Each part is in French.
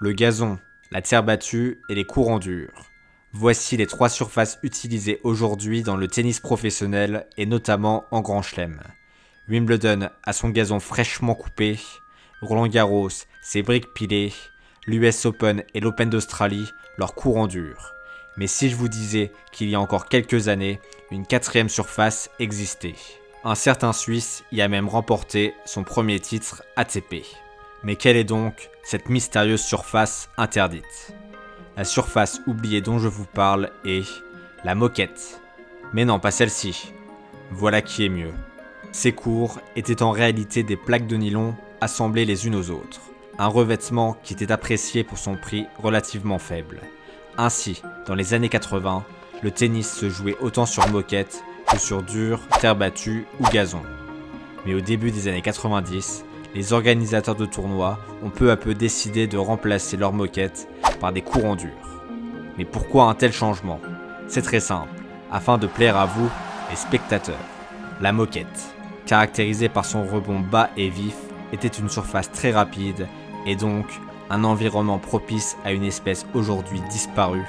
le gazon, la terre battue et les courants durs. Voici les 3 surfaces utilisées aujourd'hui dans le tennis professionnel et notamment en Grand Chelem. Wimbledon a son gazon fraîchement coupé, Roland-Garros ses briques pilées, l'US Open et l'Open d'Australie leurs courants durs. Mais si je vous disais qu'il y a encore quelques années, une 4e surface existait. Un certain Suisse y a même remporté son premier titre ATP. Mais quelle est donc cette mystérieuse surface interdite ? La surface oubliée dont je vous parle est la moquette. Mais non, pas celle-ci. Voilà qui est mieux. Ces cours étaient en réalité des plaques de nylon assemblées les unes aux autres. Un revêtement qui était apprécié pour son prix relativement faible. Ainsi, dans les années 80, le tennis se jouait autant sur moquette que sur dur, terre battue ou gazon. Mais au début des années 90, les organisateurs de tournois ont peu à peu décidé de remplacer leurs moquettes par des courants durs. Mais pourquoi un tel changement ? C'est très simple, afin de plaire à vous, les spectateurs. La moquette, caractérisée par son rebond bas et vif, était une surface très rapide et donc un environnement propice à une espèce aujourd'hui disparue,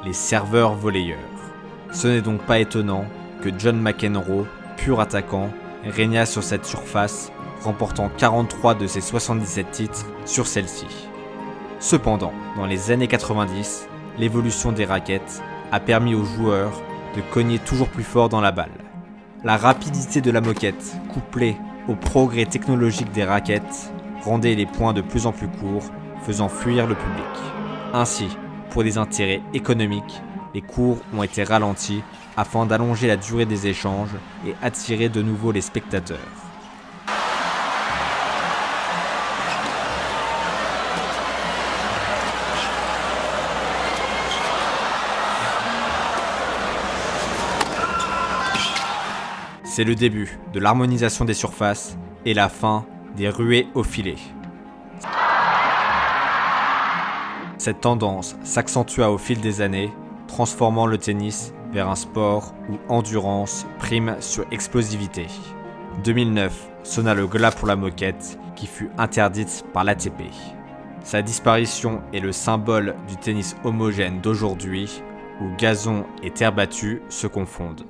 les serveurs volleyeurs. Ce n'est donc pas étonnant que John McEnroe, pur attaquant, régna sur cette surface, remportant 43 de ses 77 titres sur celle-ci. Cependant, dans les années 90, l'évolution des raquettes a permis aux joueurs de cogner toujours plus fort dans la balle. La rapidité de la moquette, couplée au progrès technologique des raquettes, rendait les points de plus en plus courts, faisant fuir le public. Ainsi, pour des intérêts économiques, les cours ont été ralentis afin d'allonger la durée des échanges et attirer de nouveau les spectateurs. C'est le début de l'harmonisation des surfaces et la fin des ruées au filet. Cette tendance s'accentua au fil des années, transformant le tennis vers un sport où endurance prime sur explosivité. 2009 sonna le glas pour la moquette qui fut interdite par l'ATP. Sa disparition est le symbole du tennis homogène d'aujourd'hui où gazon et terre battue se confondent.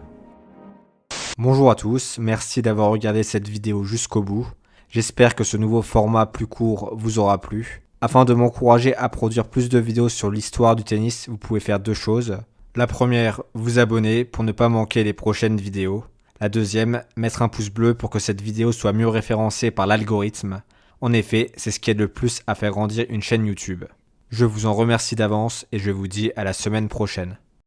Bonjour à tous, merci d'avoir regardé cette vidéo jusqu'au bout. J'espère que ce nouveau format plus court vous aura plu. Afin de m'encourager à produire plus de vidéos sur l'histoire du tennis, vous pouvez faire 2 choses. La première, vous abonner pour ne pas manquer les prochaines vidéos. La deuxième, mettre un pouce bleu pour que cette vidéo soit mieux référencée par l'algorithme. En effet, c'est ce qui aide le plus à faire grandir une chaîne YouTube. Je vous en remercie d'avance et je vous dis à la semaine prochaine.